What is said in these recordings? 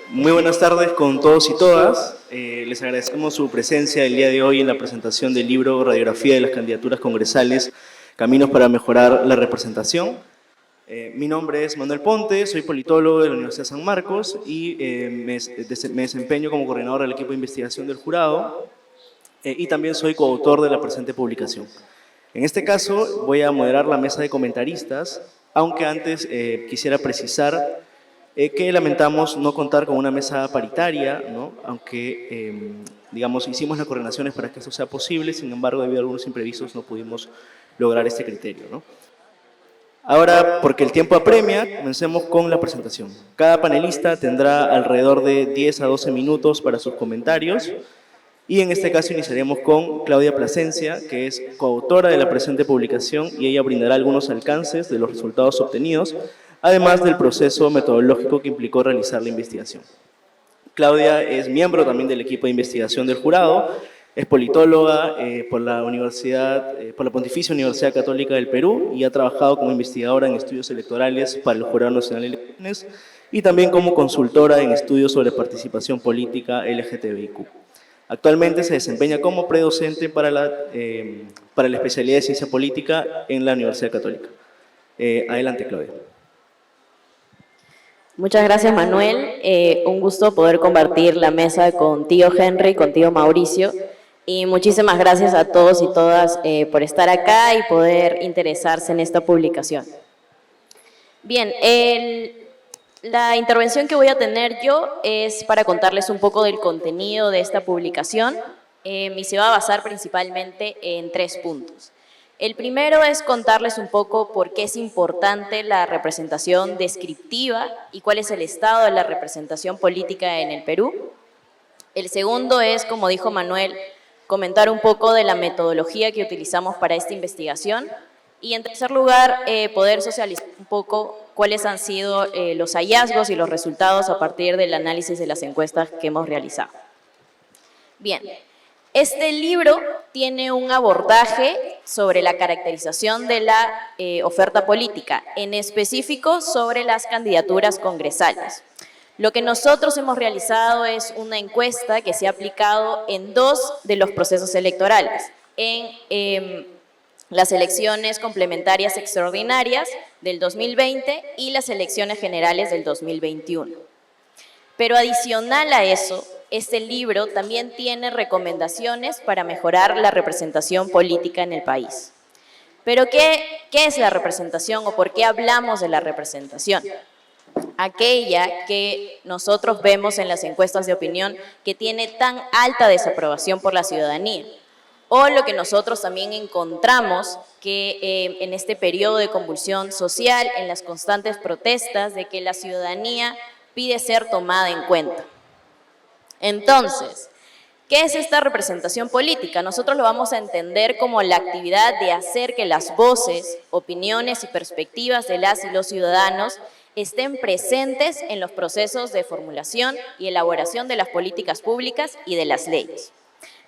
Muy buenas tardes con todos y todas. Les agradecemos su presencia el día de hoy en la presentación del libro Radiografía de las candidaturas congresales, Caminos para mejorar la representación. Mi nombre es Manuel Ponte, soy politólogo de la Universidad San Marcos y me desempeño como coordinador del equipo de investigación del jurado y también soy coautor de la presente publicación. En este caso voy a moderar la mesa de comentaristas, aunque antes quisiera precisar que lamentamos no contar con una mesa paritaria, ¿no? Aunque, digamos, hicimos las coordinaciones para que esto sea posible, sin embargo, debido a algunos imprevistos no pudimos lograr este criterio, ¿no? Ahora, porque el tiempo apremia, comencemos con la presentación. Cada panelista tendrá alrededor de 10 a 12 minutos para sus comentarios, y en este caso iniciaremos con Claudia Plasencia, que es coautora de la presente publicación, y ella brindará algunos alcances de los resultados obtenidos, además del proceso metodológico que implicó realizar la investigación. Claudia es miembro también del equipo de investigación del jurado, es politóloga por la Pontificia Universidad Católica del Perú y ha trabajado como investigadora en estudios electorales para el Jurado Nacional de Elecciones y también como consultora en estudios sobre participación política LGTBIQ. Actualmente se desempeña como predocente para la especialidad de Ciencia Política en la Universidad Católica. Adelante, Claudia. Muchas gracias, Manuel. Un gusto poder compartir la mesa contigo, Henry, contigo, Mauricio. Y muchísimas gracias a todos y todas por estar acá y poder interesarse en esta publicación. Bien, la intervención que voy a tener yo es para contarles un poco del contenido de esta publicación y se va a basar principalmente en 3 puntos. El primero es contarles un poco por qué es importante la representación descriptiva y cuál es el estado de la representación política en el Perú. El segundo es, como dijo Manuel, comentar un poco de la metodología que utilizamos para esta investigación. Y en tercer lugar, poder socializar un poco cuáles han sido los hallazgos y los resultados a partir del análisis de las encuestas que hemos realizado. Bien. Este libro tiene un abordaje sobre la caracterización de la oferta política, en específico sobre las candidaturas congresales. Lo que nosotros hemos realizado es una encuesta que se ha aplicado en 2 de los procesos electorales, en las elecciones complementarias extraordinarias del 2020 y las elecciones generales del 2021. Pero adicional a eso, este libro también tiene recomendaciones para mejorar la representación política en el país. Pero ¿qué es la representación o por qué hablamos de la representación? Aquella que nosotros vemos en las encuestas de opinión que tiene tan alta desaprobación por la ciudadanía. O lo que nosotros también encontramos que en este periodo de convulsión social, en las constantes protestas de que la ciudadanía pide ser tomada en cuenta. Entonces, ¿qué es esta representación política? Nosotros lo vamos a entender como la actividad de hacer que las voces, opiniones y perspectivas de las y los ciudadanos estén presentes en los procesos de formulación y elaboración de las políticas públicas y de las leyes.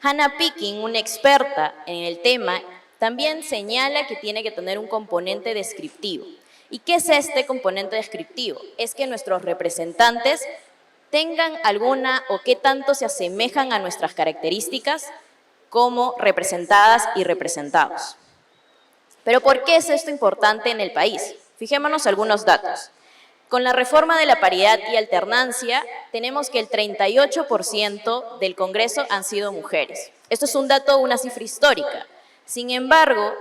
Hannah Picking, una experta en el tema, también señala que tiene que tener un componente descriptivo. ¿Y qué es este componente descriptivo? Es que nuestros representantes tengan alguna o qué tanto se asemejan a nuestras características como representadas y representados. Pero ¿por qué es esto importante en el país? Fijémonos algunos datos. Con la reforma de la paridad y alternancia, tenemos que el 38% del Congreso han sido mujeres. Esto es un dato, una cifra histórica. Sin embargo,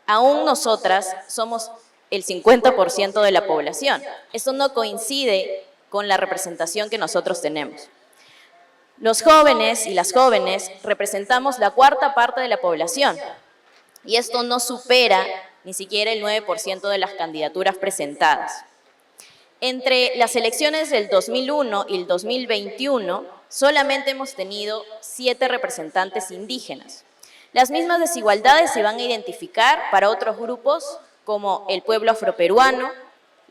aún nosotras somos el 50% de la población. Esto no coincide con la representación que nosotros tenemos. Los jóvenes y las jóvenes representamos la 1/4 parte de la población y esto no supera ni siquiera el 9% de las candidaturas presentadas. Entre las elecciones del 2001 y el 2021, solamente hemos tenido 7 representantes indígenas. Las mismas desigualdades se van a identificar para otros grupos como el pueblo afroperuano,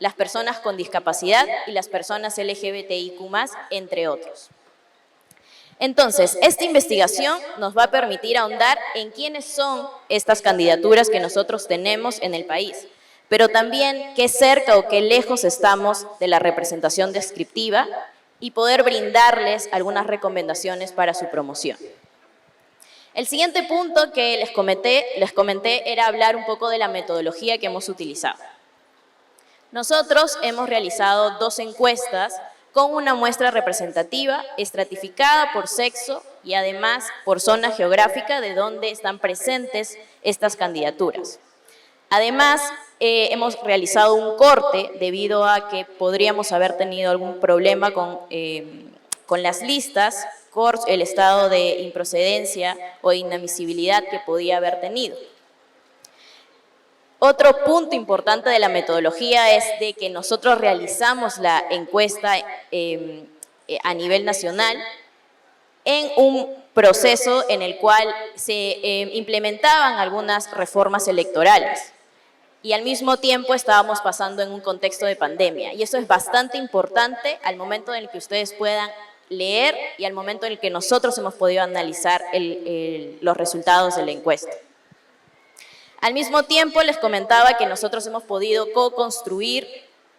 las personas con discapacidad y las personas LGBTIQ+, entre otros. Entonces, esta investigación nos va a permitir ahondar en quiénes son estas candidaturas que nosotros tenemos en el país, pero también qué cerca o qué lejos estamos de la representación descriptiva y poder brindarles algunas recomendaciones para su promoción. El siguiente punto que les comenté era hablar un poco de la metodología que hemos utilizado. Nosotros hemos realizado 2 encuestas con una muestra representativa, estratificada por sexo y además por zona geográfica de donde están presentes estas candidaturas. Además, hemos realizado un corte debido a que podríamos haber tenido algún problema con las listas, el estado de improcedencia o inadmisibilidad que podía haber tenido. Otro punto importante de la metodología es de que nosotros realizamos la encuesta a nivel nacional en un proceso en el cual se implementaban algunas reformas electorales y al mismo tiempo estábamos pasando en un contexto de pandemia. Y eso es bastante importante al momento en el que ustedes puedan leer y al momento en el que nosotros hemos podido analizar los resultados de la encuesta. Al mismo tiempo, les comentaba que nosotros hemos podido co-construir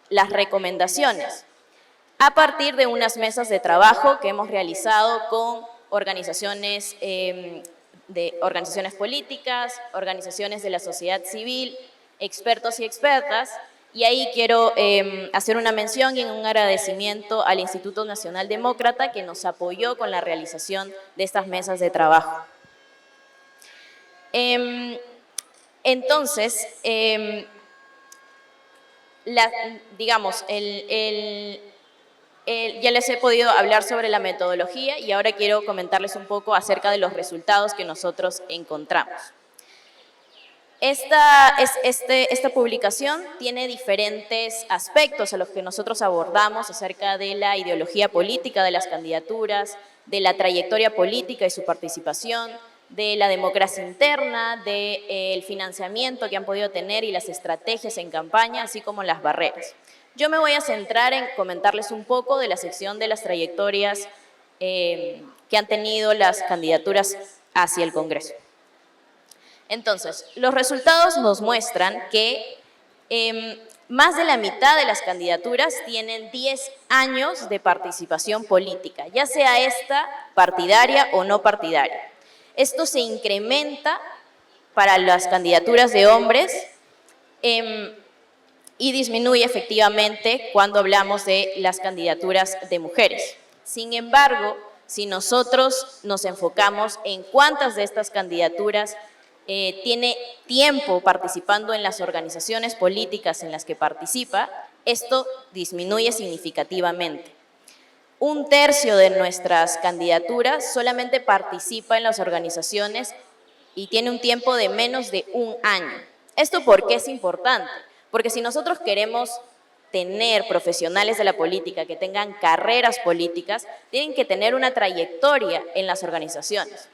las recomendaciones a partir de unas mesas de trabajo que hemos realizado con organizaciones políticas, organizaciones de la sociedad civil, expertos y expertas, y ahí quiero hacer una mención y un agradecimiento al Instituto Nacional Demócrata que nos apoyó con la realización de estas mesas de trabajo. Entonces, ya les he podido hablar sobre la metodología y ahora quiero comentarles un poco acerca de los resultados que nosotros encontramos. Esta publicación tiene diferentes aspectos a los que nosotros abordamos acerca de la ideología política de las candidaturas, de la trayectoria política y su participación, de la democracia interna, del financiamiento que han podido tener y las estrategias en campaña, así como las barreras. Yo me voy a centrar en comentarles un poco de la sección de las trayectorias que han tenido las candidaturas hacia el Congreso. Entonces, los resultados nos muestran que más de la mitad de las candidaturas tienen 10 años de participación política, ya sea esta partidaria o no partidaria. Esto se incrementa para las candidaturas de hombres y disminuye efectivamente cuando hablamos de las candidaturas de mujeres. Sin embargo, si nosotros nos enfocamos en cuántas de estas candidaturas tiene tiempo participando en las organizaciones políticas en las que participa, esto disminuye significativamente. 1/3 de nuestras candidaturas solamente participa en las organizaciones y tiene un tiempo de menos de 1 año. ¿Esto por qué es importante? Porque si nosotros queremos tener profesionales de la política que tengan carreras políticas, tienen que tener una trayectoria en las organizaciones.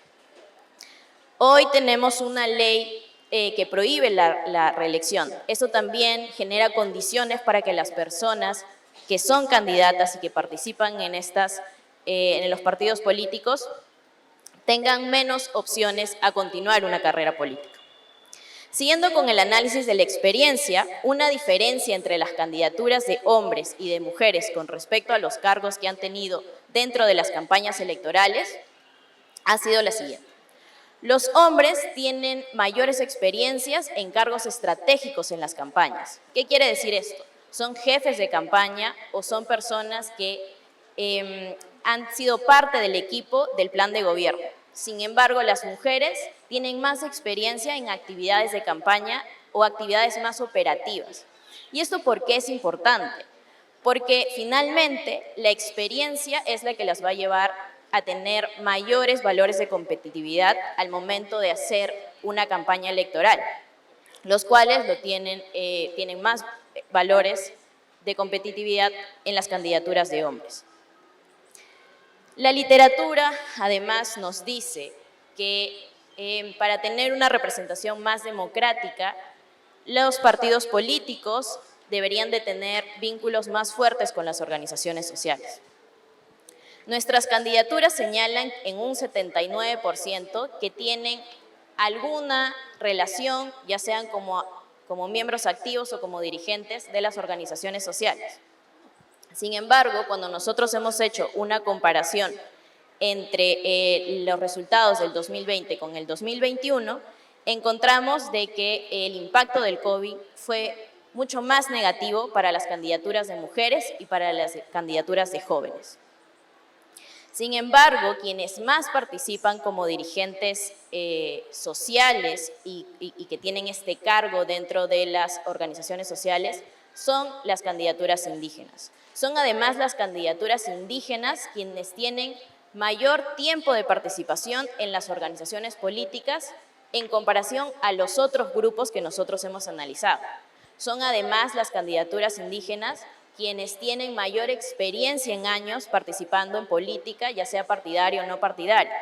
Hoy tenemos una ley que prohíbe la reelección. Esto también genera condiciones para que las personas que son candidatas y que participan en los partidos políticos tengan menos opciones a continuar una carrera política. Siguiendo con el análisis de la experiencia, una diferencia entre las candidaturas de hombres y de mujeres con respecto a los cargos que han tenido dentro de las campañas electorales ha sido la siguiente. Los hombres tienen mayores experiencias en cargos estratégicos en las campañas. ¿Qué quiere decir esto? Son jefes de campaña o son personas que han sido parte del equipo del plan de gobierno. Sin embargo, las mujeres tienen más experiencia en actividades de campaña o actividades más operativas. ¿Y esto por qué es importante? Porque finalmente la experiencia es la que las va a llevar a tener mayores valores de competitividad al momento de hacer una campaña electoral, los cuales tienen más valores de competitividad en las candidaturas de hombres. La literatura, además, nos dice que para tener una representación más democrática, los partidos políticos deberían de tener vínculos más fuertes con las organizaciones sociales. Nuestras candidaturas señalan en un 79% que tienen alguna relación, ya sean como miembros activos o como dirigentes de las organizaciones sociales. Sin embargo, cuando nosotros hemos hecho una comparación entre los resultados del 2020 con el 2021, encontramos de que el impacto del COVID fue mucho más negativo para las candidaturas de mujeres y para las candidaturas de jóvenes. Sin embargo, quienes más participan como dirigentes sociales y que tienen este cargo dentro de las organizaciones sociales son las candidaturas indígenas. Son además las candidaturas indígenas quienes tienen mayor tiempo de participación en las organizaciones políticas en comparación a los otros grupos que nosotros hemos analizado. Son además las candidaturas indígenas quienes tienen mayor experiencia en años participando en política, ya sea partidaria o no partidaria.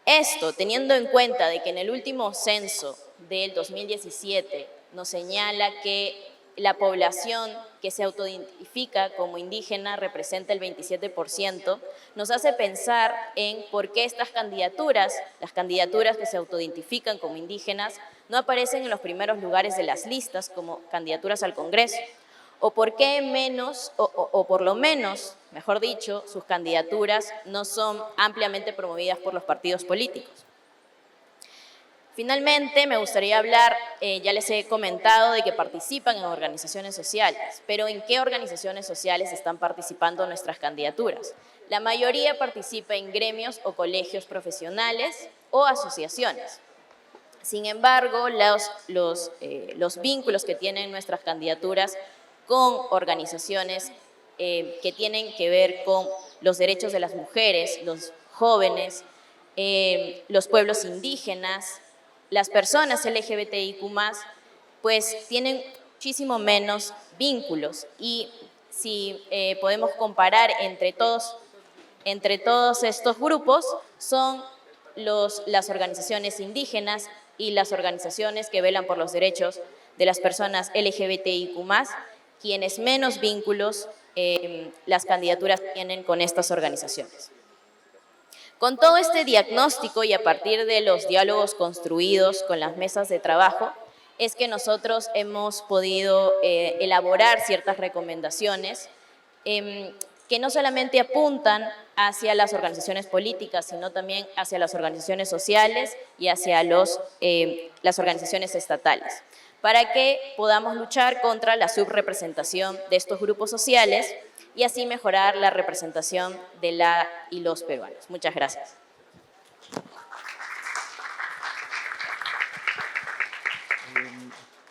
Esto teniendo en cuenta de que en el último censo del 2017 nos señala que la población que se autoidentifica como indígena representa el 27%, nos hace pensar en por qué estas candidaturas, las candidaturas que se autoidentifican como indígenas, no aparecen en los primeros lugares de las listas como candidaturas al Congreso, o por qué menos, o por lo menos, mejor dicho, sus candidaturas no son ampliamente promovidas por los partidos políticos. Finalmente, me gustaría hablar, ya les he comentado de que participan en organizaciones sociales, pero ¿en qué organizaciones sociales están participando nuestras candidaturas? La mayoría participa en gremios o colegios profesionales o asociaciones. Sin embargo, los vínculos que tienen nuestras candidaturas con organizaciones que tienen que ver con los derechos de las mujeres, los jóvenes, los pueblos indígenas, las personas LGBTIQ+, pues tienen muchísimo menos vínculos. Y si podemos comparar entre todos estos grupos, son las organizaciones indígenas y las organizaciones que velan por los derechos de las personas LGBTIQ+, quienes menos vínculos las candidaturas tienen con estas organizaciones. Con todo este diagnóstico y a partir de los diálogos construidos con las mesas de trabajo, es que nosotros hemos podido elaborar ciertas recomendaciones que no solamente apuntan hacia las organizaciones políticas, sino también hacia las organizaciones sociales y hacia las organizaciones estatales, para que podamos luchar contra la subrepresentación de estos grupos sociales y así mejorar la representación de la y los peruanos. Muchas gracias.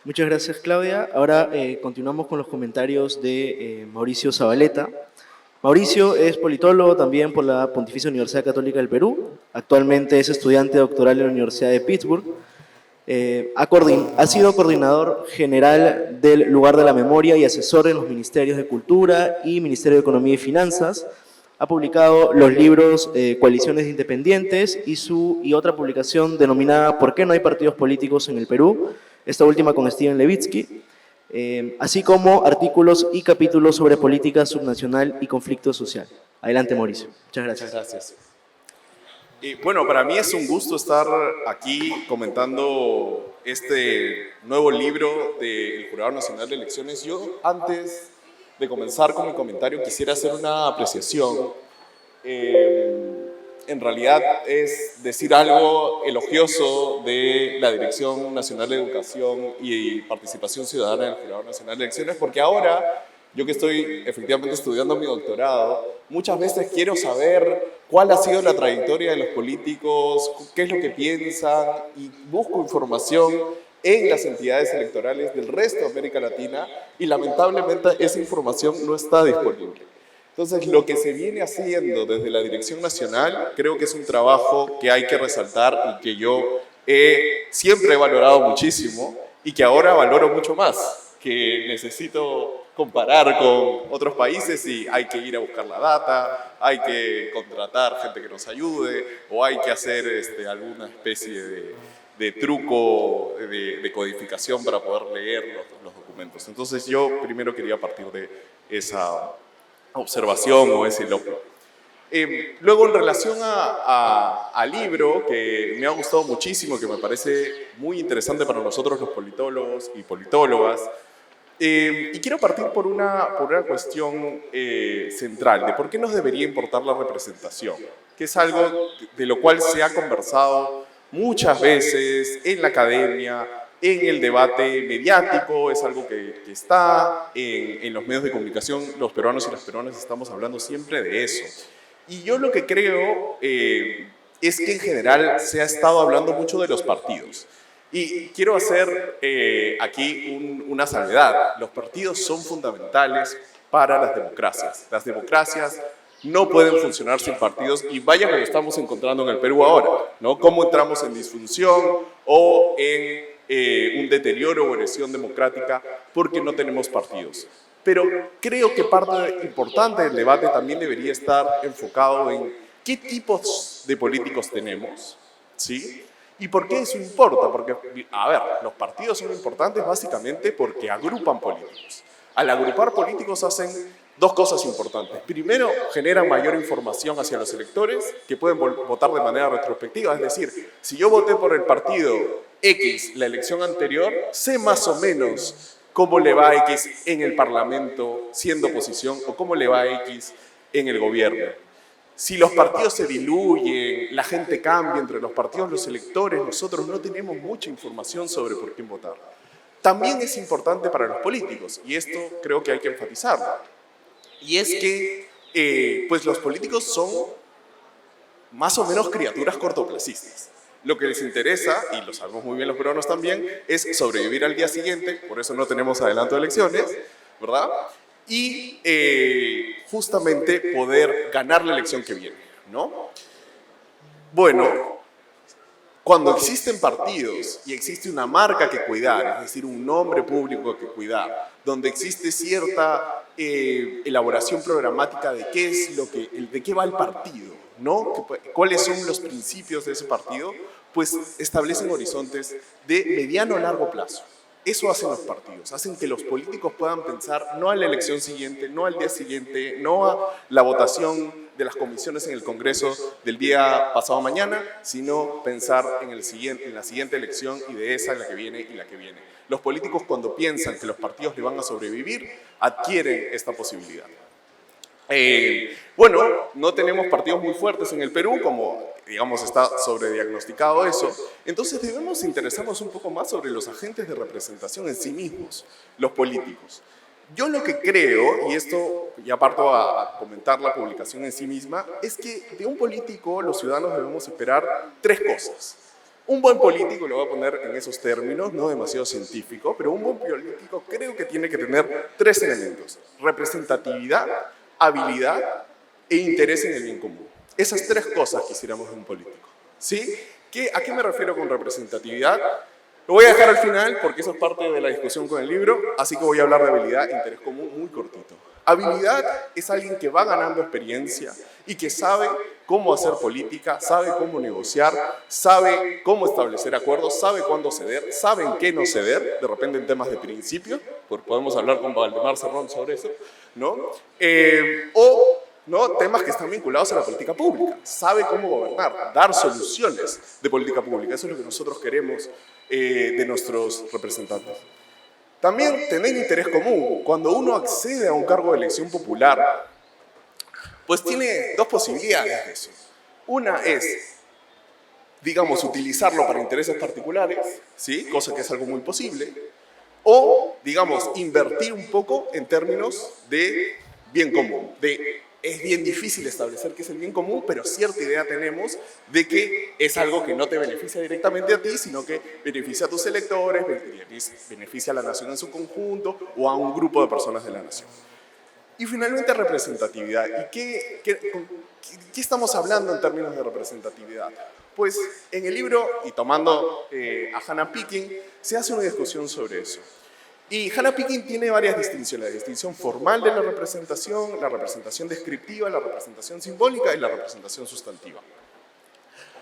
Muchas gracias, Claudia. Ahora continuamos con los comentarios de Mauricio Zabaleta. Mauricio es politólogo también por la Pontificia Universidad Católica del Perú. Actualmente es estudiante doctoral en la Universidad de Pittsburgh. Ha sido coordinador general del Lugar de la Memoria y asesor en los Ministerios de Cultura y Ministerio de Economía y Finanzas. Ha publicado los libros Coaliciones Independientes y otra publicación denominada ¿Por qué no hay partidos políticos en el Perú?, esta última con Steven Levitsky, así como artículos y capítulos sobre política subnacional y conflicto social. Adelante, Mauricio. Muchas gracias. Muchas gracias. Bueno, para mí es un gusto estar aquí comentando este nuevo libro del Jurado Nacional de Elecciones. Yo, antes de comenzar con mi comentario, quisiera hacer una apreciación. En realidad es decir algo elogioso de la Dirección Nacional de Educación y Participación Ciudadana del Jurado Nacional de Elecciones, porque ahora, yo que estoy efectivamente estudiando mi doctorado, muchas veces quiero saber cuál ha sido la trayectoria de los políticos, qué es lo que piensan, y busco información en las entidades electorales del resto de América Latina, y lamentablemente esa información no está disponible. Entonces, lo que se viene haciendo desde la Dirección Nacional creo que es un trabajo que hay que resaltar y que yo siempre he valorado muchísimo y que ahora valoro mucho más, que necesito comparar con otros países y hay que ir a buscar la data, hay que contratar gente que nos ayude o hay que hacer alguna especie de truco de codificación para poder leer los documentos. documentos. Entonces yo primero quería partir de esa observación o ese elogio. Luego, en relación al libro, que me ha gustado muchísimo, que me parece muy interesante para nosotros los politólogos y politólogas, y quiero partir por una cuestión central, de por qué nos debería importar la representación, que es algo de lo cual se ha conversado muchas veces en la academia, en el debate mediático, es algo que está en los medios de comunicación. Los peruanos y las peruanas estamos hablando siempre de eso. Y yo lo que creo es que en general se ha estado hablando mucho de los partidos. Y quiero hacer aquí una salvedad. Los partidos son fundamentales para las democracias. Las democracias no pueden funcionar sin partidos, y vaya que lo estamos encontrando en el Perú ahora, ¿no? Cómo entramos en disfunción o en un deterioro o erosión democrática porque no tenemos partidos. Pero creo que parte importante del debate también debería estar enfocado en qué tipos de políticos tenemos, ¿sí? ¿Y por qué eso importa? Porque, a ver, los partidos son importantes básicamente porque agrupan políticos. Al agrupar políticos hacen dos cosas importantes. Primero, generan mayor información hacia los electores que pueden votar de manera retrospectiva. Es decir, si yo voté por el partido X la elección anterior, sé más o menos cómo le va a X en el Parlamento siendo oposición o cómo le va a X en el gobierno. Si los partidos se diluyen, la gente cambia entre los partidos, los electores, nosotros no tenemos mucha información sobre por quién votar. También es importante para los políticos, y esto creo que hay que enfatizarlo. Y es que pues los políticos son más o menos criaturas cortoplacistas. Lo que les interesa, y lo sabemos muy bien los peruanos también, es sobrevivir al día siguiente, por eso no tenemos adelanto de elecciones, ¿verdad? Y justamente poder ganar la elección que viene, ¿no? Bueno, cuando existen partidos y existe una marca que cuidar, es decir, un nombre público que cuidar, donde existe cierta elaboración programática de qué es de qué va el partido, ¿no? ¿Cuáles son los principios de ese partido? Pues establecen horizontes de mediano a largo plazo. Eso hacen los partidos, hacen que los políticos puedan pensar no a la elección siguiente, no al día siguiente, no a la votación de las comisiones en el Congreso del día pasado mañana, sino pensar en la siguiente elección y de esa en la que viene y la que viene. Los políticos, cuando piensan que los partidos le van a sobrevivir, adquieren esta posibilidad. Bueno, no tenemos partidos muy fuertes en el Perú, como digamos está sobrediagnosticado eso. Entonces debemos interesarnos un poco más sobre los agentes de representación en sí mismos, los políticos. Yo lo que creo, y esto ya parto a comentar la publicación en sí misma, es que de un político los ciudadanos debemos esperar tres cosas. Un buen político, lo voy a poner en esos términos, no demasiado científico, pero un buen político creo que tiene que tener tres elementos: representatividad, habilidad e interés en el bien común. Esas tres cosas quisiéramos de un político, ¿sí? ¿A qué me refiero con representatividad? Lo voy a dejar al final porque eso es parte de la discusión con el libro, así que voy a hablar de habilidad e interés común muy cortito. Habilidad es alguien que va ganando experiencia y que sabe cómo hacer política, sabe cómo negociar, sabe cómo establecer acuerdos, sabe cuándo ceder, sabe en qué no ceder, de repente en temas de principio, podemos hablar con Valdemar Cerrón sobre eso, ¿no? ¿No? Temas que están vinculados a la política pública. Sabe cómo gobernar, dar soluciones de política pública. Eso es lo que nosotros queremos de nuestros representantes. También tener interés común. Cuando uno accede a un cargo de elección popular, pues tiene dos posibilidades de eso. Una es, digamos, utilizarlo para intereses particulares, ¿sí? Cosa que es algo muy posible. O, digamos, invertir un poco en términos de bien común, es bien difícil establecer qué es el bien común, pero cierta idea tenemos de que es algo que no te beneficia directamente a ti, sino que beneficia a tus electores, beneficia a la nación en su conjunto o a un grupo de personas de la nación. Y finalmente representatividad. ¿Y qué estamos hablando en términos de representatividad? Pues en el libro, y tomando a Hannah Picking, se hace una discusión sobre eso. Y Hannah Picking tiene varias distinciones: la distinción formal de la representación descriptiva, la representación simbólica y la representación sustantiva.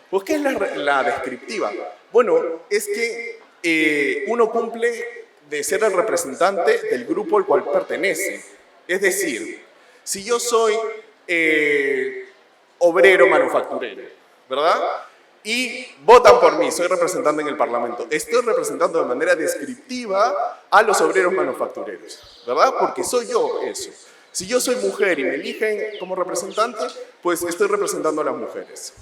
Pues, ¿qué es la descriptiva? Bueno, es que uno cumple de ser el representante del grupo al cual pertenece. Es decir, si yo soy obrero manufacturero, ¿verdad? Y votan por mí, soy representante en el Parlamento. Estoy representando de manera descriptiva a los obreros manufactureros, ¿verdad? Porque soy yo eso. Si yo soy mujer y me eligen como representante, pues estoy representando a las mujeres.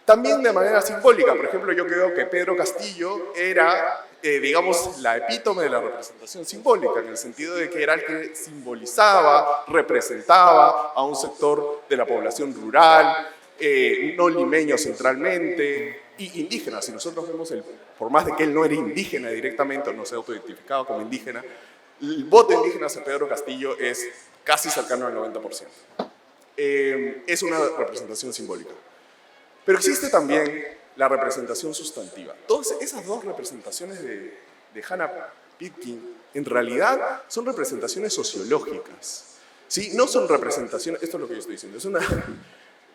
También de manera simbólica, por ejemplo, yo creo que Pedro Castillo era, digamos, la epítome de la representación simbólica, en el sentido de que era el que simbolizaba, representaba a un sector de la población rural, no limeño centralmente, y indígena. Si nosotros vemos, por más de que él no era indígena directamente, o no se autoidentificaba como indígena, el voto indígena hacia Pedro Castillo es casi cercano al 90%. Es una representación simbólica. Pero existe también la representación sustantiva. Todas esas dos representaciones de Hannah Pitkin, en realidad, son representaciones sociológicas. ¿Sí? No son representaciones, esto es lo que yo estoy diciendo,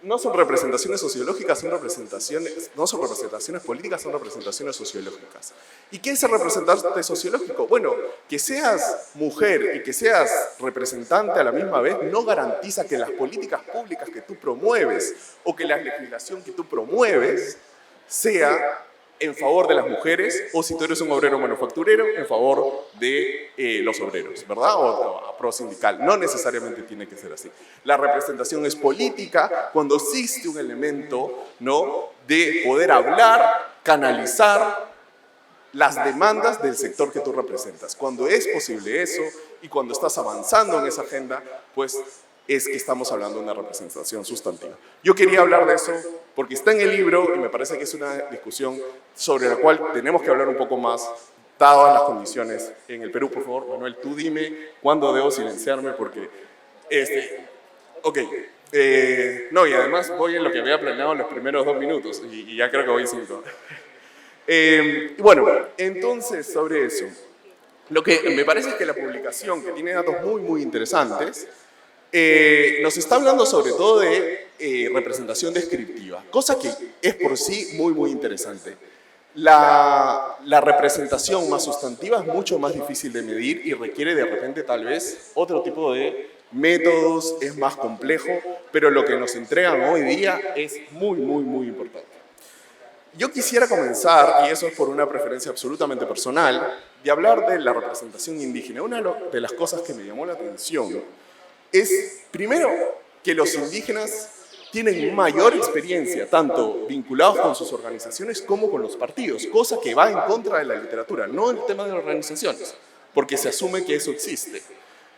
no son representaciones sociológicas, no son representaciones políticas, son representaciones sociológicas. ¿Y qué es el representante sociológico? Bueno, que seas mujer y que seas representante a la misma vez no garantiza que las políticas públicas que tú promueves o que la legislación que tú promueves sea en favor de las mujeres, o si tú eres un obrero manufacturero, en favor de los obreros, ¿verdad? O a pro sindical. No necesariamente tiene que ser así. La representación es política cuando existe un elemento, ¿no?, de poder hablar, canalizar las demandas del sector que tú representas. Cuando es posible eso y cuando estás avanzando en esa agenda, pues es que estamos hablando de una representación sustantiva. Yo quería hablar de eso porque está en el libro y me parece que es una discusión sobre la cual tenemos que hablar un poco más, dadas las condiciones en el Perú. Por favor, Manuel, tú dime cuándo debo silenciarme porque... Ok. No, y además voy en lo que había planeado en los primeros 2 minutos y ya creo que voy 5. Bueno, entonces sobre eso, lo que me parece es que la publicación, que tiene datos muy, muy interesantes, nos está hablando sobre todo de representación descriptiva, cosa que es por sí muy, muy interesante. La representación más sustantiva es mucho más difícil de medir y requiere de repente tal vez otro tipo de métodos, es más complejo, pero lo que nos entregan hoy día es muy, muy, muy importante. Yo quisiera comenzar, y eso es por una preferencia absolutamente personal, de hablar de la representación indígena. Una de las cosas que me llamó la atención es, primero, que los indígenas tienen mayor experiencia, tanto vinculados con sus organizaciones como con los partidos, cosa que va en contra de la literatura, no el tema de las organizaciones, porque se asume que eso existe.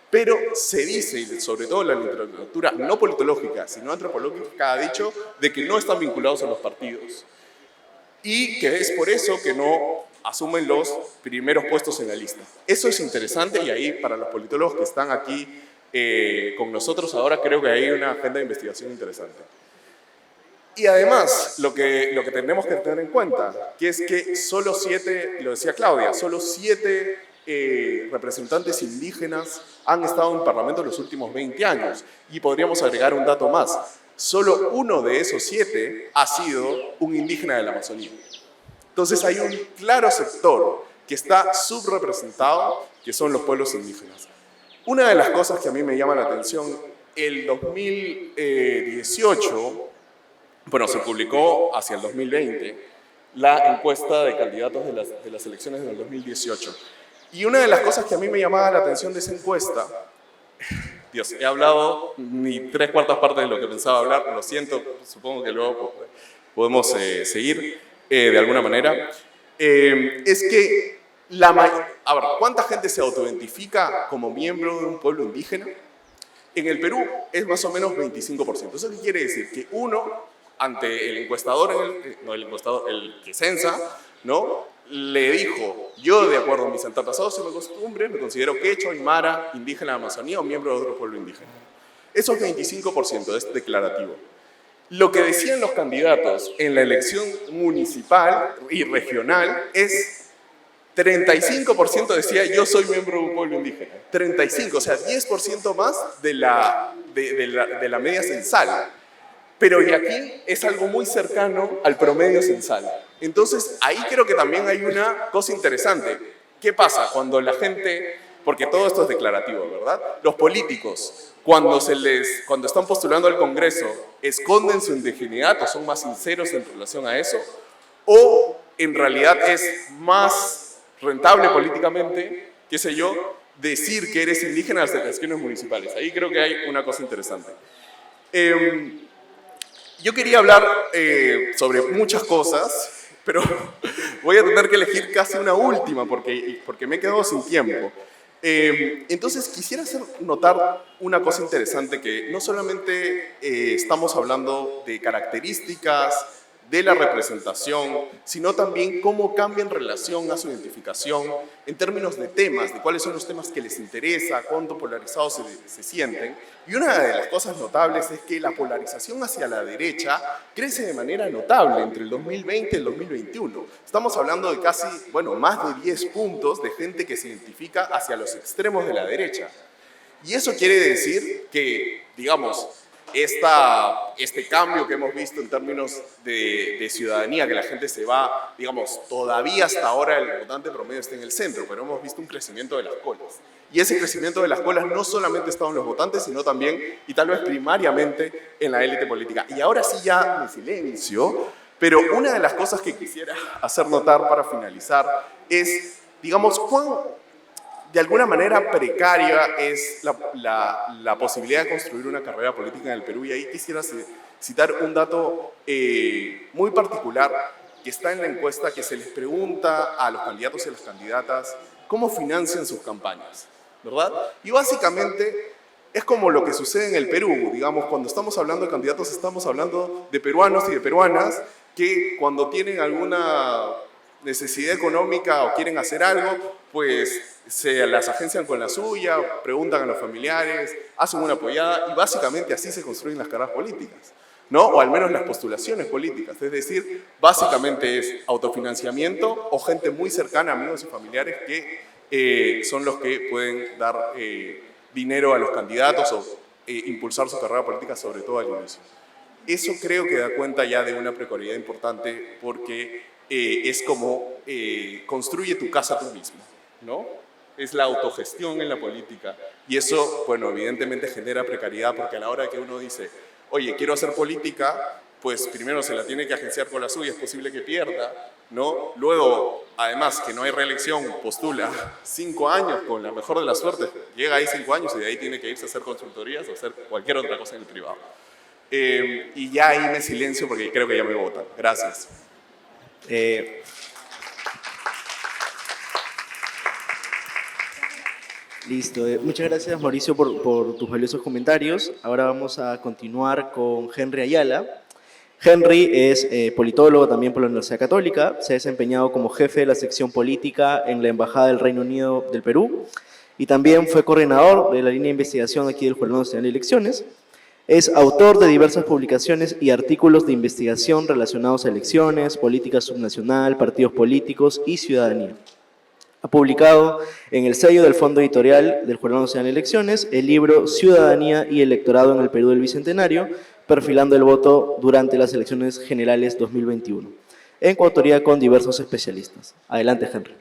Pero se dice, y sobre todo la literatura no politológica, sino antropológica, ha dicho de que no están vinculados a los partidos y que es por eso que no asumen los primeros puestos en la lista. Eso es interesante y ahí para los politólogos que están aquí con nosotros ahora creo que hay una agenda de investigación interesante. Y además, lo que tenemos que tener en cuenta, que es que solo 7, lo decía Claudia, solo 7 representantes indígenas han estado en el Parlamento en los últimos 20 años. Y podríamos agregar un dato más. Solo uno de esos 7 ha sido un indígena de la Amazonía. Entonces hay un claro sector que está subrepresentado, que son los pueblos indígenas. Una de las cosas que a mí me llama la atención, el 2018, bueno, se publicó hacia el 2020, la encuesta de candidatos de las elecciones del 2018. Y una de las cosas que a mí me llamaba la atención de esa encuesta, Dios, he hablado ni 3/4 partes de lo que pensaba hablar, lo siento, supongo que luego podemos seguir de alguna manera, es que a ver, ¿cuánta gente se autoidentifica como miembro de un pueblo indígena? En el Perú es más o menos 25%. ¿Eso qué quiere decir? Que uno, ante el encuestador, el que censa, ¿no?, le dijo, yo de acuerdo a mis antepasados y mis costumbres, me considero quechua, aymara, indígena de la Amazonía o miembro de otro pueblo indígena. Eso es 25%, es declarativo. Lo que decían los candidatos en la elección municipal y regional es 35% decía yo soy miembro de un pueblo indígena. 35, o sea, 10% más de la media censal. Pero y aquí es algo muy cercano al promedio censal. Entonces, ahí creo que también hay una cosa interesante. ¿qué pasa cuando la gente, porque todo esto es declarativo, ¿verdad? Los políticos, cuando están postulando al Congreso, esconden su indigeneidad o son más sinceros en relación a eso, o en realidad es más rentable políticamente, qué sé yo, decir que eres indígena en las elecciones municipales. Ahí creo que hay una cosa interesante. Yo quería hablar sobre muchas cosas, pero voy a tener que elegir casi una última porque me he quedado sin tiempo. Entonces quisiera hacer notar una cosa interesante, que no solamente estamos hablando de características de la representación, sino también cómo cambia en relación a su identificación en términos de temas, de cuáles son los temas que les interesa, cuánto polarizados se sienten. Y una de las cosas notables es que la polarización hacia la derecha crece de manera notable entre el 2020 y el 2021. Estamos hablando de casi, bueno, más de 10 puntos de gente que se identifica hacia los extremos de la derecha. Y eso quiere decir que, digamos, este cambio que hemos visto en términos de ciudadanía, que la gente se va, digamos, todavía hasta ahora el votante promedio está en el centro, pero hemos visto un crecimiento de las colas. Y ese crecimiento de las colas no solamente está en los votantes, sino también, y tal vez primariamente, en la élite política. Y ahora sí ya me silencio, pero una de las cosas que quisiera hacer notar para finalizar es, digamos, cuán de alguna manera precaria es la posibilidad de construir una carrera política en el Perú. Y ahí quisiera citar un dato muy particular que está en la encuesta, que se les pregunta a los candidatos y a las candidatas cómo financian sus campañas, ¿verdad? Y básicamente es como lo que sucede en el Perú. Digamos, cuando estamos hablando de candidatos, estamos hablando de peruanos y de peruanas que cuando tienen alguna necesidad económica o quieren hacer algo, pues se las agencian con la suya, preguntan a los familiares, hacen una apoyada y básicamente así se construyen las carreras políticas, ¿no? O al menos las postulaciones políticas. Es decir, básicamente es autofinanciamiento o gente muy cercana, amigos y familiares, que son los que pueden dar dinero a los candidatos o impulsar su carrera política, sobre todo al inicio. Eso creo que da cuenta ya de una precariedad importante, porque es como construye tu casa tú mismo, ¿no? Es la autogestión en la política. Y eso, bueno, evidentemente genera precariedad, porque a la hora de que uno dice, oye, quiero hacer política, pues primero se la tiene que agenciar con la suya, es posible que pierda, ¿no? Luego, además, que no hay reelección, postula 5 años con la mejor de las suertes, llega ahí 5 años y de ahí tiene que irse a hacer consultorías o hacer cualquier otra cosa en el privado. Y ya ahí me silencio porque creo que ya me votan. Gracias. Listo. Muchas gracias, Mauricio, por tus valiosos comentarios. Ahora vamos a continuar con Henry Ayala. Henry es politólogo también por la Universidad Católica. Se ha desempeñado como jefe de la sección política en la Embajada del Reino Unido del Perú y también fue coordinador de la línea de investigación aquí del Jurado Nacional de Elecciones. Es autor de diversas publicaciones y artículos de investigación relacionados a elecciones, política subnacional, partidos políticos y ciudadanía. Ha publicado en el sello del Fondo Editorial del Jurado Nacional de Elecciones el libro Ciudadanía y Electorado en el Perú del Bicentenario, perfilando el voto durante las elecciones generales 2021, en coautoría con diversos especialistas. Adelante, Henry.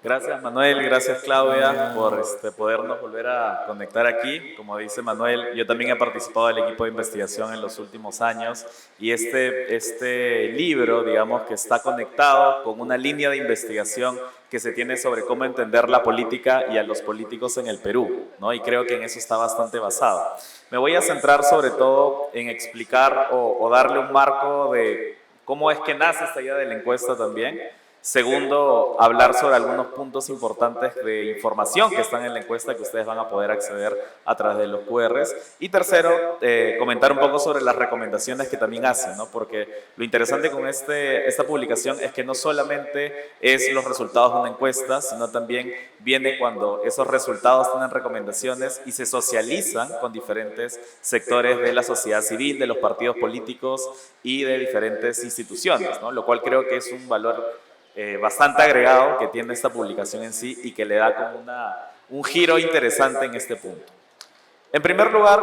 Gracias, Manuel, gracias, Claudia, por podernos volver a conectar aquí. Como dice Manuel, yo también he participado del equipo de investigación en los últimos años y este libro, digamos, que está conectado con una línea de investigación que se tiene sobre cómo entender la política y a los políticos en el Perú, ¿no? Y creo que en eso está bastante basado. Me voy a centrar sobre todo en explicar o darle un marco de cómo es que nace esta idea de la encuesta también. Segundo, hablar sobre algunos puntos importantes de información que están en la encuesta que ustedes van a poder acceder a través de los QRs. Y tercero, comentar un poco sobre las recomendaciones que también hacen, ¿no? Porque lo interesante con esta publicación es que no solamente es los resultados de una encuesta, sino también viene cuando esos resultados tienen recomendaciones y se socializan con diferentes sectores de la sociedad civil, de los partidos políticos y de diferentes instituciones, ¿no? Lo cual creo que es un valor bastante agregado que tiene esta publicación en sí y que le da como un giro interesante en este punto. En primer lugar,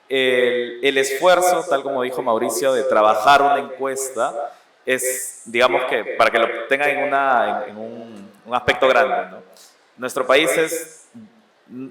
el esfuerzo, tal como dijo Mauricio, de trabajar una encuesta es, digamos que, para que lo tengan en un aspecto grande, ¿no? Nuestro país es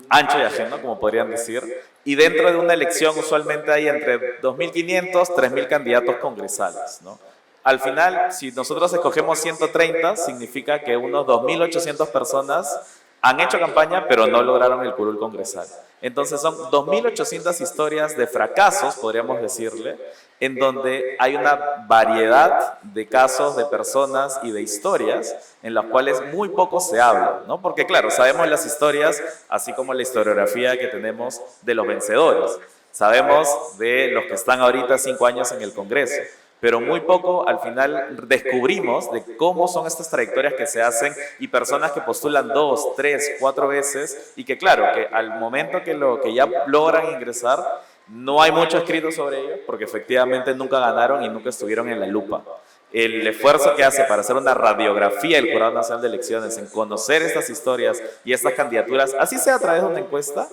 ancho y ajeno, como podrían decir, y dentro de una elección usualmente hay entre 2.500, 3.000 candidatos congresales, ¿no? Al final, si nosotros escogemos 130, significa que unos 2.800 personas han hecho campaña, pero no lograron el curul congresal. Entonces son 2.800 historias de fracasos, podríamos decirle, en donde hay una variedad de casos, de personas y de historias en las cuales muy poco se habla, ¿no? Porque claro, sabemos las historias, así como la historiografía que tenemos de los vencedores. Sabemos de los que están ahorita 5 años en el Congreso, pero muy poco al final descubrimos de cómo son estas trayectorias que se hacen y personas que postulan 2, 3, 4 veces y que claro, que al momento que ya logran ingresar, no hay mucho escrito sobre ellos porque efectivamente nunca ganaron y nunca estuvieron en la lupa. El esfuerzo que hace para hacer una radiografía del Jurado Nacional de Elecciones, en conocer estas historias y estas candidaturas, así sea a través de una encuesta,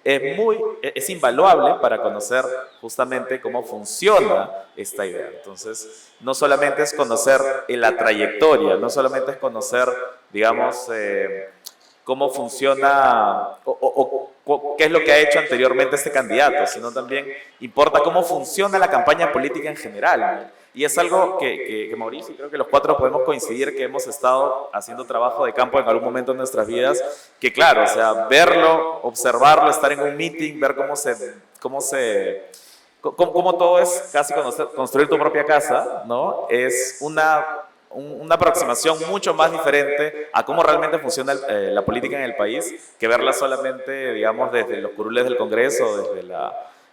es invaluable para conocer justamente cómo funciona esta idea. Entonces, no solamente es conocer la trayectoria, no solamente es conocer, digamos, cómo funciona o qué es lo que ha hecho anteriormente este candidato, sino también importa cómo funciona la campaña política en general, ¿no? Y es algo que Mauricio y creo que los 4 podemos coincidir que hemos estado haciendo trabajo de campo en algún momento de nuestras vidas, que claro, o sea, verlo, observarlo, estar en un meeting, ver cómo todo es casi construir tu propia casa, ¿no? Es una aproximación mucho más diferente a cómo realmente funciona la política en el país que verla solamente, digamos, desde los curules del Congreso,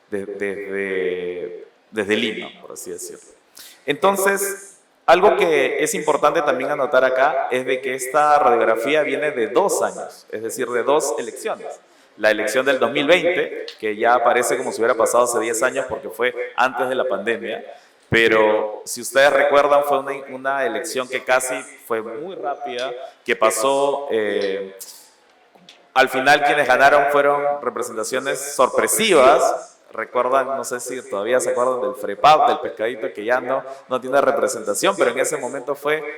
desde Lima, por así decirlo. Entonces, algo que es importante también anotar acá es de que esta radiografía viene de 2 años, es decir, de 2 elecciones. La elección del 2020, que ya parece como si hubiera pasado hace 10 años porque fue antes de la pandemia, pero si ustedes recuerdan fue una elección que casi fue muy rápida, que pasó, al final quienes ganaron fueron representaciones sorpresivas. Recuerdan, no sé si todavía se acuerdan del FREPAP, del pescadito que ya no tiene representación, pero en ese momento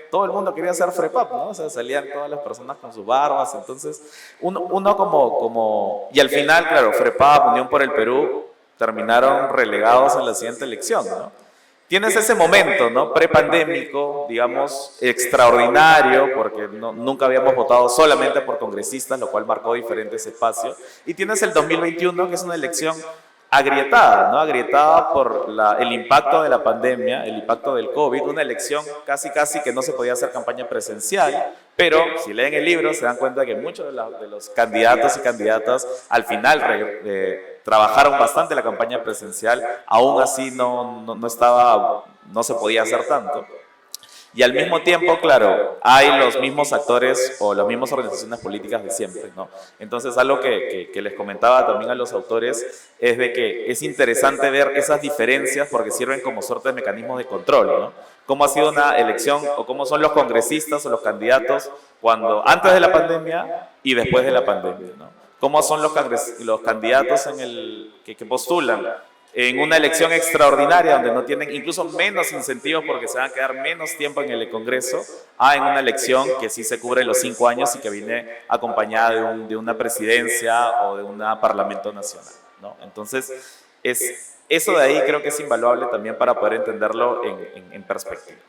todo el mundo quería ser FREPAP, ¿no? O sea, salían todas las personas con sus barbas, entonces y al final, claro, FREPAP, Unión por el Perú, terminaron relegados en la siguiente elección, ¿no? Tienes ese momento, ¿no? Prepandémico, digamos, extraordinario, porque nunca habíamos votado solamente por congresistas, lo cual marcó diferentes espacios, y tienes el 2021, que es una elección agrietada, ¿no? Agrietada por el impacto de la pandemia, el impacto del COVID, una elección casi que no se podía hacer campaña presencial, pero si leen el libro se dan cuenta que muchos de los candidatos y candidatas al final trabajaron bastante la campaña presencial, aún así no se podía hacer tanto. Y al mismo tiempo, claro, hay los mismos actores o las mismas organizaciones políticas de siempre, ¿no? Entonces, algo que les comentaba también a los autores es de que es interesante ver esas diferencias porque sirven como suerte de mecanismos de control, ¿no? Cómo ha sido una elección o cómo son los congresistas o los candidatos antes de la pandemia y después de la pandemia, ¿no? Cómo son los candidatos que postulan en una elección extraordinaria donde no tienen incluso menos incentivos porque se van a quedar menos tiempo en el Congreso, en una elección que sí se cubre los 5 años y que viene acompañada de una presidencia o de un parlamento nacional, ¿no? Entonces, eso de ahí creo que es invaluable también para poder entenderlo en perspectiva.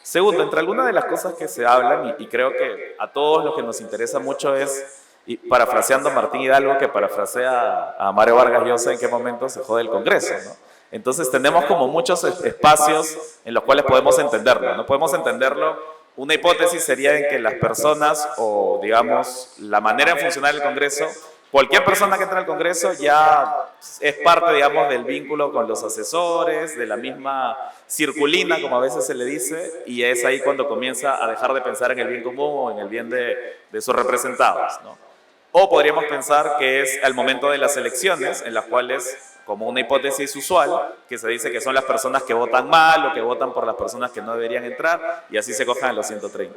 Segundo, entre algunas de las cosas que se hablan, y creo que a todos los que nos interesa mucho es, y parafraseando a Martín Hidalgo, que parafrasea a Mario Vargas Llosa, en qué momento se jode el Congreso, ¿no? Entonces tenemos como muchos espacios en los cuales podemos entenderlo, ¿no? Podemos entenderlo, una hipótesis sería en que las personas, o digamos, la manera de funcionar el Congreso, cualquier persona que entra al Congreso ya es parte, digamos, del vínculo con los asesores, de la misma circulina, como a veces se le dice, y es ahí cuando comienza a dejar de pensar en el bien común o en el bien de sus representados, ¿no? O podríamos pensar que es al momento de las elecciones, en las cuales, como una hipótesis usual, que se dice que son las personas que votan mal o que votan por las personas que no deberían entrar, y así se cojan a los 130.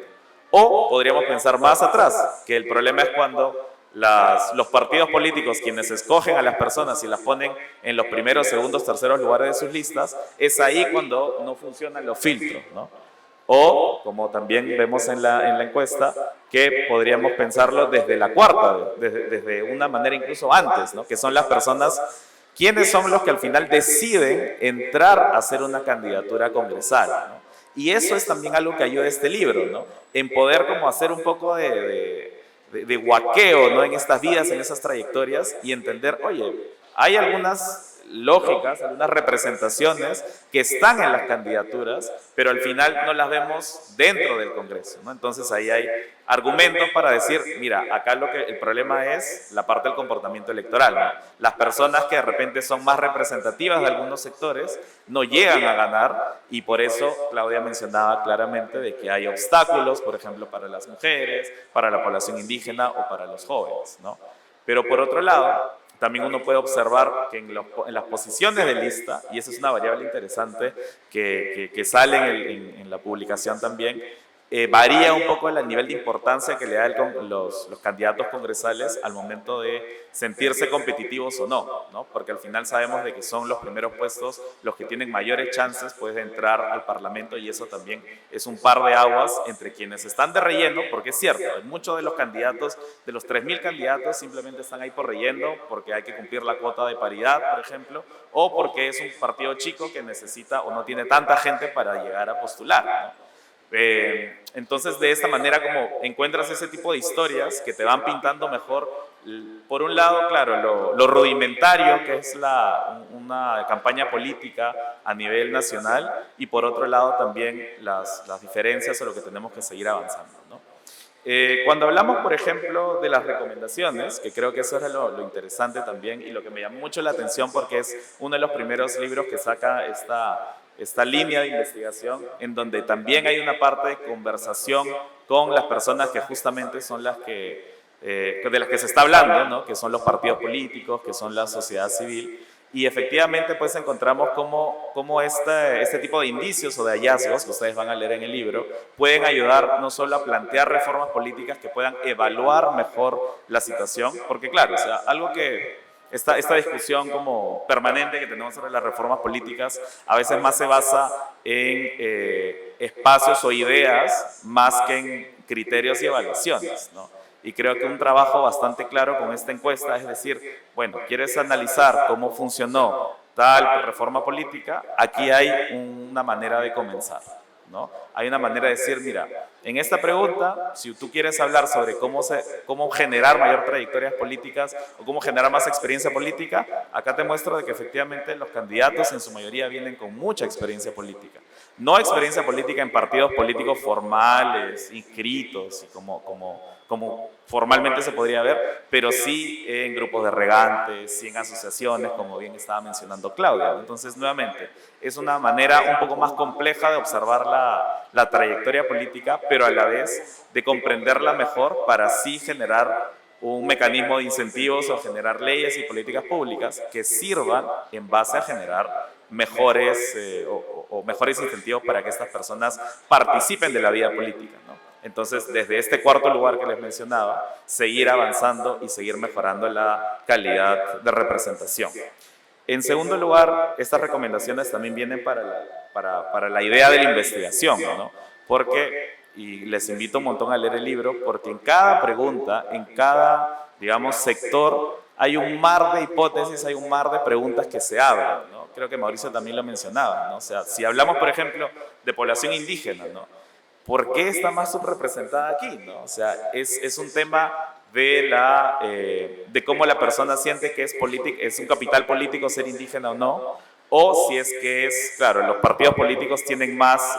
O podríamos pensar más atrás, que el problema es cuando los partidos políticos, quienes escogen a las personas y las ponen en los primeros, segundos, terceros lugares de sus listas, es ahí cuando no funcionan los filtros, ¿no? O, como también vemos en la encuesta, que podríamos pensarlo desde la cuarta, desde una manera incluso antes, ¿no? Que son las personas, ¿quiénes son los que al final deciden entrar a hacer una candidatura congresal, ¿no? Y eso es también algo que ayuda a este libro, ¿no? En poder como hacer un poco de guaqueo, ¿no? En estas vidas, en esas trayectorias y entender, oye, hay algunas lógicas, algunas representaciones que están en las candidaturas, pero al final no las vemos dentro del Congreso, ¿no? Entonces ahí hay argumentos para decir, mira, acá el problema es la parte del comportamiento electoral, ¿no? Las personas que de repente son más representativas de algunos sectores no llegan a ganar y por eso Claudia mencionaba claramente de que hay obstáculos, por ejemplo, para las mujeres, para la población indígena o para los jóvenes, ¿no? Pero por otro lado, también uno puede observar que en las posiciones de lista, y esa es una variable interesante que sale en la publicación también, varía un poco el nivel de importancia que le da los candidatos congresales al momento de sentirse competitivos o no, ¿no? Porque al final sabemos de que son los primeros puestos los que tienen mayores chances pues, de entrar al Parlamento y eso también es un par de aguas entre quienes están de relleno, porque es cierto, muchos de los candidatos, de los 3.000 candidatos simplemente están ahí por relleno porque hay que cumplir la cuota de paridad, por ejemplo, o porque es un partido chico que necesita o no tiene tanta gente para llegar a postular, ¿no? Entonces, de esta manera, como encuentras ese tipo de historias que te van pintando mejor, por un lado, claro, lo rudimentario que es una campaña política a nivel nacional, y por otro lado también las diferencias o lo que tenemos que seguir avanzando, ¿no? Cuando hablamos, por ejemplo, de las recomendaciones, que creo que eso era lo interesante también y lo que me llamó mucho la atención porque es uno de los primeros libros que saca esta línea de investigación en donde también hay una parte de conversación con las personas que justamente son las que, de las que se está hablando, ¿no? Que son los partidos políticos, que son la sociedad civil. Y efectivamente pues encontramos cómo este tipo de indicios o de hallazgos que ustedes van a leer en el libro pueden ayudar no solo a plantear reformas políticas que puedan evaluar mejor la situación, porque claro, o sea, algo que esta discusión como permanente que tenemos sobre las reformas políticas a veces más se basa en espacios o ideas más que en criterios y evaluaciones, ¿no? Y creo que un trabajo bastante claro con esta encuesta es decir, bueno, ¿quieres analizar cómo funcionó tal reforma política? Aquí hay una manera de comenzar, ¿no? Hay una manera de decir, mira, en esta pregunta, si tú quieres hablar sobre cómo generar mayor trayectorias políticas o cómo generar más experiencia política, acá te muestro de que efectivamente los candidatos en su mayoría vienen con mucha experiencia política. No experiencia política en partidos políticos formales, inscritos, y como formalmente se podría ver, pero sí en grupos de regantes, sí en asociaciones, como bien estaba mencionando Claudia. Entonces, nuevamente, es una manera un poco más compleja de observar la trayectoria política, pero a la vez de comprenderla mejor para así generar un mecanismo de incentivos o generar leyes y políticas públicas que sirvan en base a generar mejores mejores incentivos para que estas personas participen de la vida política, ¿no? Entonces, desde este cuarto lugar que les mencionaba, seguir avanzando y seguir mejorando la calidad de representación. En segundo lugar, estas recomendaciones también vienen para la idea de la investigación, ¿no? Porque, y les invito un montón a leer el libro, porque en cada pregunta, en cada, digamos, sector, hay un mar de hipótesis, hay un mar de preguntas que se abren, ¿no? Creo que Mauricio también lo mencionaba, ¿no? O sea, si hablamos, por ejemplo, de población indígena, ¿no? ¿Por qué está más subrepresentada aquí, ¿no? O sea, es un tema de cómo la persona siente que es un capital político ser indígena o no, o si es que claro, los partidos políticos tienen más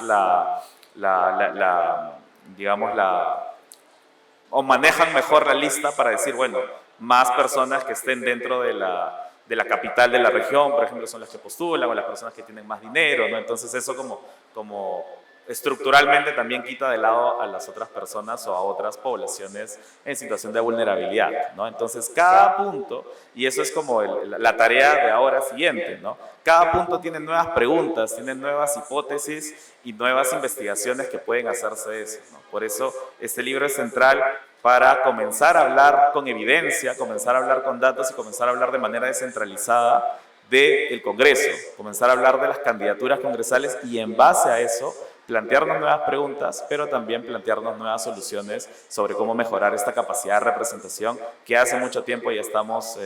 o manejan mejor la lista para decir, bueno, más personas que estén dentro de la capital de la región, por ejemplo, son las que postulan, o las personas que tienen más dinero, ¿no? Entonces eso como estructuralmente también quita de lado a las otras personas o a otras poblaciones en situación de vulnerabilidad, ¿no? Entonces cada punto, y eso es como la tarea de ahora siguiente, ¿no? Cada punto tiene nuevas preguntas, tiene nuevas hipótesis y nuevas investigaciones que pueden hacerse de eso, ¿no? Por eso este libro es central para comenzar a hablar con evidencia, comenzar a hablar con datos y comenzar a hablar de manera descentralizada del Congreso, comenzar a hablar de las candidaturas congresales y en base a eso plantearnos nuevas preguntas, pero también plantearnos nuevas soluciones sobre cómo mejorar esta capacidad de representación que hace mucho tiempo ya estamos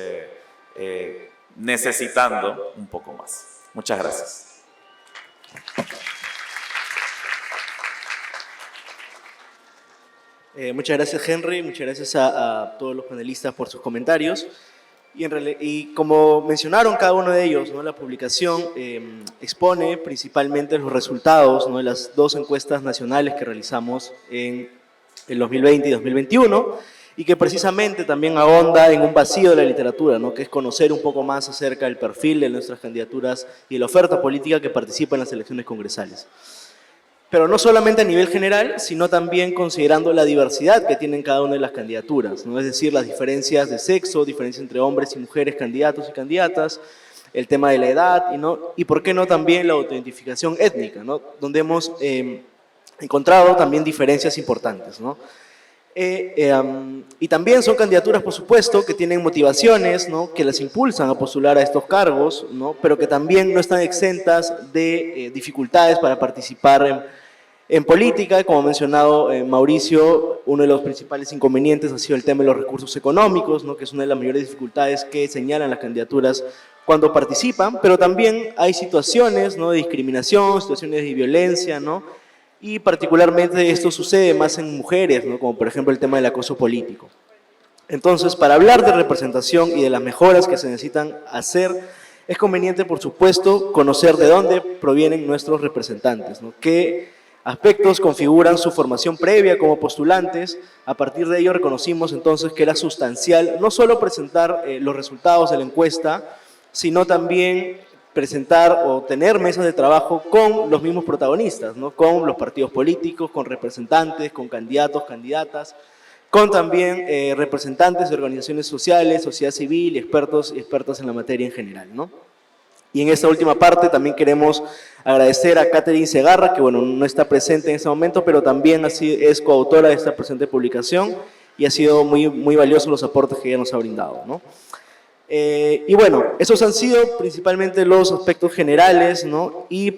necesitando un poco más. Muchas gracias. Muchas gracias, Henry. Muchas gracias a todos los panelistas por sus comentarios. Y como mencionaron cada uno de ellos, ¿no? La publicación expone principalmente los resultados, ¿no? De las dos encuestas nacionales que realizamos en el 2020 y 2021, y que precisamente también ahonda en un vacío de la literatura, ¿no? Que es conocer un poco más acerca del perfil de nuestras candidaturas y de la oferta política que participa en las elecciones congresales. Pero no solamente a nivel general, sino también considerando la diversidad que tienen cada una de las candidaturas, ¿no? Es decir, las diferencias de sexo, diferencias entre hombres y mujeres candidatos y candidatas, el tema de la edad y por qué no también la autoidentificación étnica, ¿no? Donde hemos encontrado también diferencias importantes, ¿no? Y también son candidaturas, por supuesto, que tienen motivaciones, ¿no? Que las impulsan a postular a estos cargos, ¿no? Pero que también no están exentas de dificultades para participar en política. Como ha mencionado Mauricio, uno de los principales inconvenientes ha sido el tema de los recursos económicos, ¿no? Que es una de las mayores dificultades que señalan las candidaturas cuando participan, pero también hay situaciones, ¿no? De discriminación, situaciones de violencia, ¿no? Y particularmente esto sucede más en mujeres, ¿no? Como por ejemplo el tema del acoso político. Entonces, para hablar de representación y de las mejoras que se necesitan hacer, es conveniente, por supuesto, conocer de dónde provienen nuestros representantes, ¿no? Qué aspectos configuran su formación previa como postulantes. A partir de ello reconocimos entonces que era sustancial no solo presentar los resultados de la encuesta, sino también presentar o tener mesas de trabajo con los mismos protagonistas, ¿no? Con los partidos políticos, con representantes, con candidatos, candidatas, con también representantes de organizaciones sociales, sociedad civil y expertos y expertas en la materia en general, ¿no? Y en esta última parte también queremos agradecer a Catherine Segarra, que bueno, no está presente en este momento, pero también es coautora de esta presente publicación y ha sido muy valiosos los aportes que ella nos ha brindado, ¿no? Y bueno, esos han sido principalmente los aspectos generales, ¿no? Y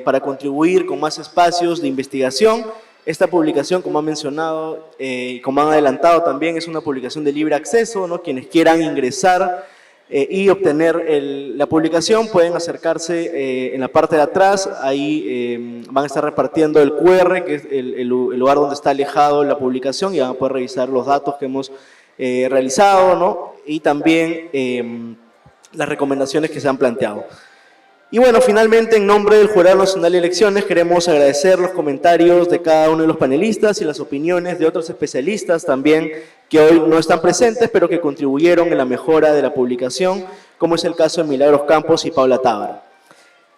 para contribuir con más espacios de investigación, esta publicación, como han mencionado y como han adelantado también, es una publicación de libre acceso, ¿no? Quienes quieran ingresar y obtener la publicación pueden acercarse en la parte de atrás. Ahí van a estar repartiendo el QR, que es el lugar donde está alejado la publicación, y van a poder revisar los datos que hemos realizado, ¿no? Y también las recomendaciones que se han planteado. Y bueno, finalmente, en nombre del Jurado Nacional de Elecciones, queremos agradecer los comentarios de cada uno de los panelistas y las opiniones de otros especialistas también que hoy no están presentes, pero que contribuyeron en la mejora de la publicación, como es el caso de Milagros Campos y Paula Tábara.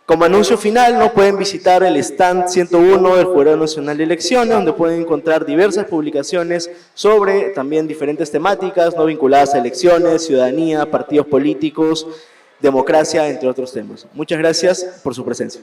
Como anuncio final, no pueden visitar el stand 101 del Jurado Nacional de Elecciones, donde pueden encontrar diversas publicaciones sobre también diferentes temáticas no vinculadas a elecciones, ciudadanía, partidos políticos, democracia, entre otros temas. Muchas gracias por su presencia.